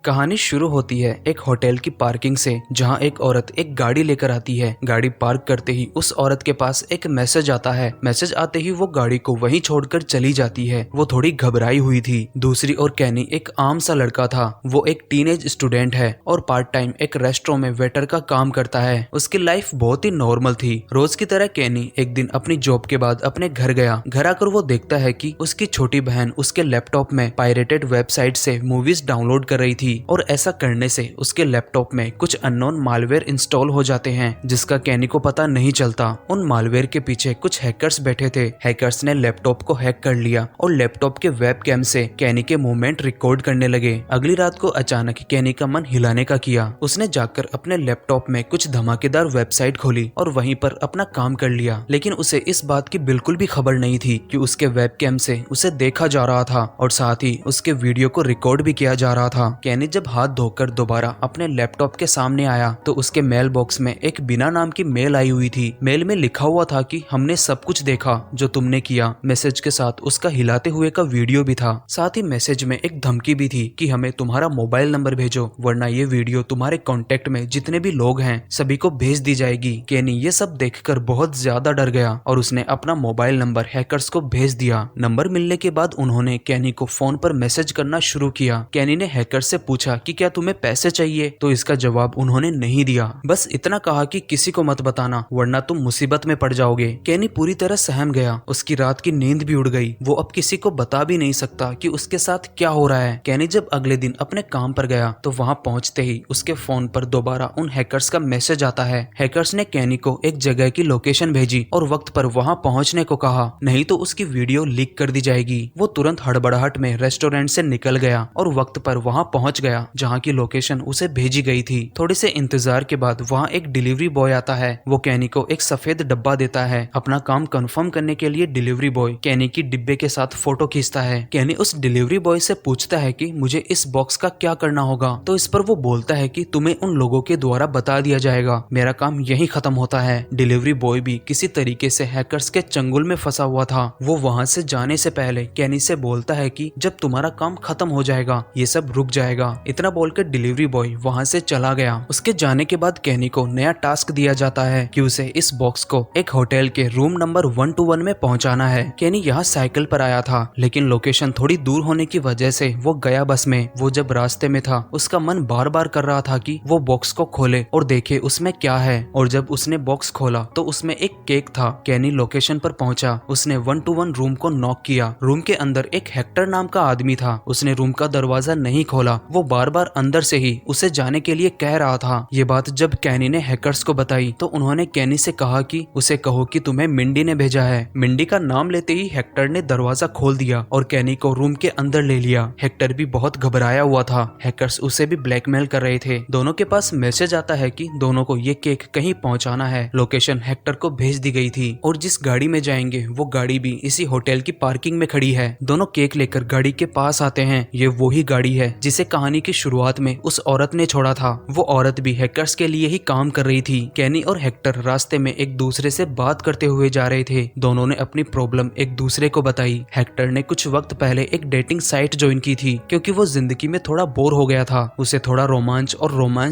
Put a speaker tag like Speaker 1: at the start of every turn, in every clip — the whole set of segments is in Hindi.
Speaker 1: कहानी शुरू होती है एक होटल की पार्किंग से, जहां एक औरत एक गाड़ी लेकर आती है। गाड़ी पार्क करते ही उस औरत के पास एक मैसेज आता है। मैसेज आते ही वो गाड़ी को वहीं छोड़कर चली जाती है। वो थोड़ी घबराई हुई थी। दूसरी ओर कैनी एक आम सा लड़का था। वो एक टीनेज स्टूडेंट है और पार्ट टाइम एक रेस्टोरेंट में वेटर का काम करता है। उसकी लाइफ बहुत ही नॉर्मल थी। रोज की तरह कैनी एक दिन अपनी जॉब के बाद अपने घर गया। घर आकर वो देखता है कि उसकी छोटी बहन उसके लैपटॉप में पायरेटेड वेबसाइट से मूवीज डाउनलोड कर रही थी और ऐसा करने से उसके लैपटॉप में कुछ अननोन मालवेयर इंस्टॉल हो जाते हैं, जिसका कैनी को पता नहीं चलता। उन मालवेयर के पीछे कुछ हैकर्स बैठे थे। हैकर्स ने लैपटॉप को हैक कर लिया और लैपटॉप के वेबकैम से कैनी के मूवमेंट रिकॉर्ड करने लगे। अगली रात को अचानक कैनी का मन हिलाने का किया। उसने जाकर अपने लैपटॉप में कुछ धमाकेदार वेबसाइट खोली और वहीं पर अपना काम कर लिया। लेकिन उसे इस बात की बिल्कुल भी खबर नहीं थी कि उसके वेबकैम से उसे देखा जा रहा था और साथ ही उसके वीडियो को रिकॉर्ड भी किया जा रहा था। कैनी जब हाथ धोकर दोबारा अपने लैपटॉप के सामने आया तो उसके मेल बॉक्स में एक बिना नाम की मेल आई हुई थी। मेल में लिखा हुआ था कि हमने सब कुछ देखा जो तुमने किया। मैसेज के साथ उसका हिलाते हुए का वीडियो भी था। साथ ही मैसेज में एक धमकी भी थी कि हमें तुम्हारा मोबाइल नंबर भेजो, वरना ये वीडियो तुम्हारे कॉन्टेक्ट में जितने भी लोग हैं सभी को भेज दी जाएगी। कैनी ये सब देखकर बहुत ज्यादा डर गया और उसने अपना मोबाइल नंबर हैकर्स को भेज दिया। नंबर मिलने के बाद उन्होंने कैनी को फोन पर मैसेज करना शुरू किया। कैनी ने हैकर से पूछा कि क्या तुम्हें पैसे चाहिए, तो इसका जवाब उन्होंने नहीं दिया। बस इतना कहा कि किसी को मत बताना, वरना तुम मुसीबत में पड़ जाओगे। कैनी पूरी तरह सहम गया। उसकी रात की नींद भी उड़ गई। वो अब किसी को बता भी नहीं सकता कि उसके साथ क्या हो रहा है। कैनी जब अगले दिन अपने काम पर गया तो वहां पहुंचते ही उसके फोन पर दोबारा उन हैकर्स का मैसेज आता है। हैकर्स ने कैनी को एक जगह की लोकेशन भेजी और वक्त पर वहां पहुंचने को कहा, नहीं तो उसकी वीडियो लीक कर दी जाएगी। वो तुरंत हड़बड़ाहट में रेस्टोरेंट से निकल गया और वक्त पर वहां पहुंच गया जहां की लोकेशन उसे भेजी गई थी। थोड़े से इंतजार के बाद वहां एक डिलीवरी बॉय आता है। वो कैनी को एक सफेद डब्बा देता है। अपना काम कंफर्म करने के लिए डिलीवरी बॉय कैनी की डिब्बे के साथ फोटो खींचता है। कैनी उस डिलीवरी बॉय से पूछता है कि मुझे इस बॉक्स का क्या करना होगा, तो इस पर वो बोलता है कि तुम्हें उन लोगों के द्वारा बता दिया जाएगा, मेरा काम यही खत्म होता है। डिलीवरी बॉय भी किसी तरीके से हैकर्स के चंगुल में फंसा हुआ था। वो वहां से जाने से पहले कैनी से बोलता है कि जब तुम्हारा काम खत्म हो जाएगा ये सब रुक जाएगा। इतना बोलकर डिलीवरी बॉय वहां से चला गया। उसके जाने के बाद कैनी को नया टास्क दिया जाता है कि उसे इस बॉक्स को एक होटल के रूम नंबर 121 में पहुंचाना है। कैनी यहाँ साइकिल पर आया था, लेकिन लोकेशन थोड़ी दूर होने की वजह से वो गया बस में। वो जब रास्ते में था उसका मन बार बार कर रहा था कि वो बॉक्स को खोले और देखे उसमें क्या है। और जब उसने बॉक्स खोला तो उसमें एक केक था। कैनी लोकेशन पर पहुंचा। उसने 121 रूम को नॉक किया। रूम के अंदर एक हेक्टर नाम का आदमी था। उसने रूम का दरवाजा नहीं खोला। वो बार बार अंदर से ही उसे जाने के लिए कह रहा था। ये बात जब कैनी ने हैकर्स को बताई तो उन्होंने कैनी से कहा कि उसे कहो कि तुम्हें मिंडी ने भेजा है। मिंडी का नाम लेते ही हेक्टर ने दरवाजा खोल दिया और कैनी को रूम के अंदर ले लिया। हेक्टर भी बहुत घबराया हुआ था। हैकर्स उसे भी ब्लैकमेल कर रहे थे। दोनों के पास मैसेज आता है कि दोनों को ये केक कहीं पहुंचाना है। लोकेशन हेक्टर को भेज दी गई थी और जिस गाड़ी में जाएंगे वो गाड़ी भी इसी होटल की पार्किंग में खड़ी है। दोनों केक लेकर गाड़ी के पास आते हैं। ये वही गाड़ी है जिसे कहानी की शुरुआत में उस औरत ने छोड़ा था। वो औरत भी हैकर्स के लिए ही काम कर रही थी। कैनी और हेक्टर रास्ते में एक दूसरे से बात करते हुए जा रहे थे। दोनों ने अपनी प्रॉब्लम एक दूसरे को बताई। हेक्टर ने कुछ वक्त पहले एक डेटिंग साइट ज्वाइन की थी क्योंकि वो जिंदगी में थोड़ा बोर हो गया था। उसे थोड़ा रोमांच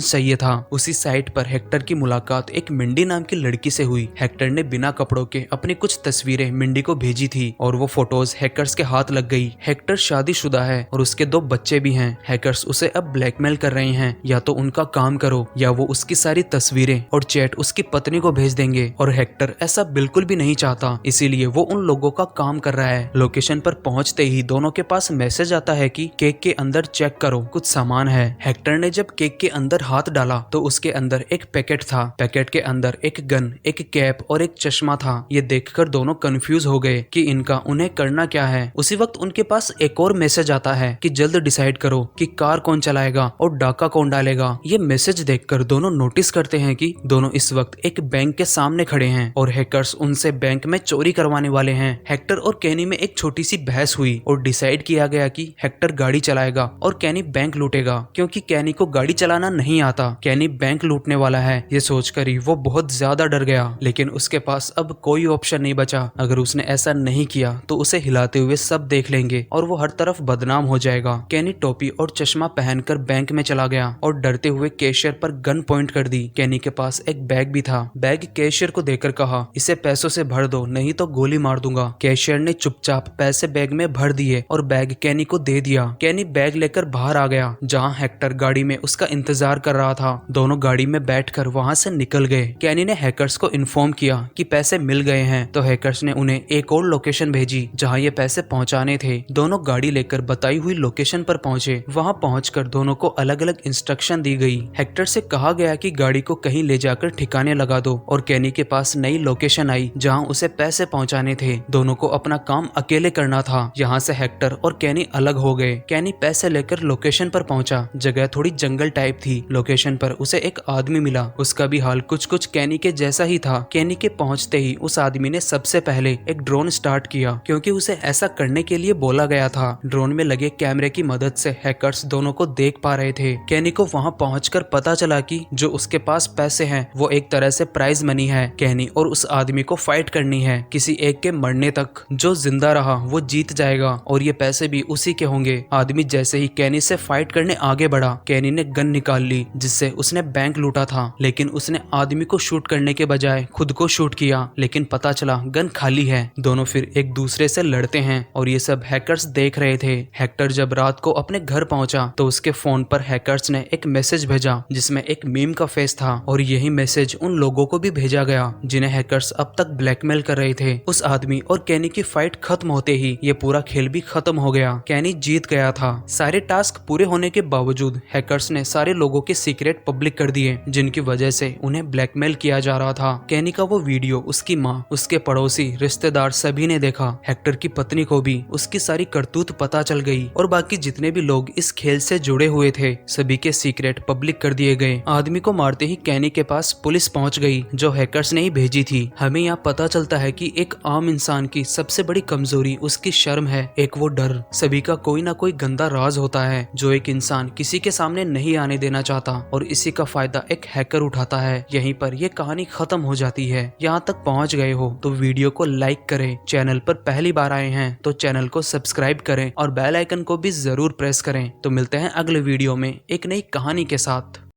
Speaker 1: चाहिए था। उसी साइट पर हेक्टर की मुलाकात एक मिंडी नाम की लड़की से हुई। हेक्टर ने बिना कपड़ों के अपनी कुछ तस्वीरें मिंडी को भेजी थी और वो फोटोज हैकर्स के हाथ लग गई। हेक्टर शादीशुदा है और उसके 2 बच्चे भी हैं। हैकर्स उसे अब ब्लैकमेल कर रहे हैं, या तो उनका काम करो या वो उसकी सारी तस्वीरें और चैट उसकी पत्नी को भेज देंगे। और हेक्टर ऐसा बिल्कुल भी नहीं चाहता, इसीलिए वो उन लोगों का काम कर रहा है। लोकेशन पर पहुंचते ही दोनों के पास मैसेज आता है कि केक के अंदर चेक करो, कुछ सामान है। हेक्टर ने जब केक के अंदर हाथ डाला तो उसके अंदर एक पैकेट था। पैकेट के अंदर एक गन, एक कैप और एक चश्मा था। ये देखकर दोनों कंफ्यूज हो गए कि इनका उन्हें करना क्या है। उसी वक्त उनके पास एक और मैसेज आता है कि जल्द डिसाइड करो कि कार कौन चलाएगा और डाका कौन डालेगा। ये मैसेज देखकर दोनों नोटिस करते हैं कि दोनों इस वक्त एक बैंक के सामने खड़े हैं और हैकर्स उनसे बैंक में चोरी करवाने वाले हैं। हेक्टर और कैनी में एक छोटी सी बहस हुई और डिसाइड किया गया कि हेक्टर गाड़ी चलाएगा और कैनी बैंक लूटेगा, क्योंकि कैनी को गाड़ी चलाना नहीं आता। कैनी बैंक लूटने वाला है ये सोचकर ही वो बहुत ज्यादा डर गया, लेकिन उसके पास अब कोई ऑप्शन नहीं बचा। अगर उसने ऐसा नहीं किया तो उसे हिलाते हुए सब देख लेंगे और वो हर तरफ बदनाम हो जाएगा। कैनी टोपी और चश्मा चश्मा पहनकर बैंक में चला गया और डरते हुए कैशियर पर गन पॉइंट कर दी। कैनी के पास एक बैग भी था। बैग कैशियर को देकर कहा, इसे पैसों से भर दो नहीं तो गोली मार दूंगा। कैशियर ने चुपचाप पैसे बैग में भर दिए और बैग कैनी को दे दिया। कैनी बैग लेकर बाहर आ गया जहाँ हेक्टर गाड़ी में उसका इंतजार कर रहा था। दोनों गाड़ी में बैठकर वहाँ से निकल गए। कैनी ने हैकर्स को इन्फॉर्म किया कि पैसे मिल गए हैं, तो हैकर्स ने उन्हें एक और लोकेशन भेजी जहाँ ये पैसे पहुँचाने थे। दोनों गाड़ी लेकर बताई हुई लोकेशन पर पहुंचे। वहां पहुंचकर दोनों को अलग अलग इंस्ट्रक्शन दी गई। हेक्टर से कहा गया कि गाड़ी को कहीं ले जाकर ठिकाने लगा दो और कैनी के पास नई लोकेशन आई जहां उसे पैसे पहुंचाने थे। दोनों को अपना काम अकेले करना था। यहाँ से हेक्टर और कैनी अलग हो गए। कैनी पैसे लेकर लोकेशन पर पहुंचा। जगह थोड़ी जंगल टाइप थी। लोकेशन पर उसे एक आदमी मिला। उसका भी हाल कुछ कुछ कैनी के जैसा ही था। कैनी के पहुंचते ही उस आदमी ने सबसे पहले एक ड्रोन स्टार्ट किया क्योंकि उसे ऐसा करने के लिए बोला गया था। ड्रोन में लगे कैमरे की मदद से हैकर्स दोनों को देख पा रहे थे। कैनी को वहां पहुंचकर पता चला कि जो उसके पास पैसे हैं वो एक तरह से प्राइज मनी है। कैनी और उस आदमी को फाइट करनी है किसी एक के मरने तक। जो जिंदा रहा वो जीत जाएगा और ये पैसे भी उसी के होंगे। आदमी जैसे ही कैनी से फाइट करने आगे बढ़ा, कैनी ने गन निकाल ली जिससे उसने बैंक लूटा था। लेकिन उसने आदमी को शूट करने के बजाय खुद को शूट किया। लेकिन पता चला गन खाली है। दोनों फिर एक दूसरे से लड़ते हैं और ये सब हैकर्स देख रहे थे। हेक्टर जब रात को अपने घर पहुंचा तो उसके फोन पर हैकर्स ने एक मैसेज भेजा जिसमें एक मीम का फेस था और यही मैसेज उन लोगों को भी भेजा गया जिन्हें हैकर्स अब तक ब्लैकमेल कर रहे थे। उस आदमी और कैनी की फाइट खत्म होते ही ये पूरा खेल भी खत्म हो गया। कैनी जीत गया था। सारे टास्क पूरे होने के बावजूद हैकर्स ने सारे लोगों के सीक्रेट पब्लिक कर दिए जिनकी वजह से उन्हें ब्लैकमेल किया जा रहा था। कैनी का वो वीडियो उसकी माँ, उसके पड़ोसी, रिश्तेदार सभी ने देखा। हेक्टर की पत्नी को भी उसकी सारी करतूत पता चल गई और बाकी जितने भी लोग इस खेल से जुड़े हुए थे सभी के सीक्रेट पब्लिक कर दिए गए। आदमी को मारते ही कैनी के पास पुलिस पहुंच गई जो हैकर्स ने ही भेजी थी। हमें यहाँ पता चलता है कि एक आम इंसान की सबसे बड़ी कमजोरी उसकी शर्म है, एक वो डर। सभी का कोई ना कोई गंदा राज होता है जो एक इंसान किसी के सामने नहीं आने देना चाहता और इसी का फायदा एक हैकर उठाता है। यहीं पर यह कहानी खत्म हो जाती है। यहाँ तक पहुँच गए हो तो वीडियो को लाइक करें, चैनल पर पहली बार आए हैं तो चैनल को सब्सक्राइब करें और बेल आइकन को भी जरूर प्रेस करें। तो मिलते हैं अगले वीडियो में एक नई कहानी के साथ।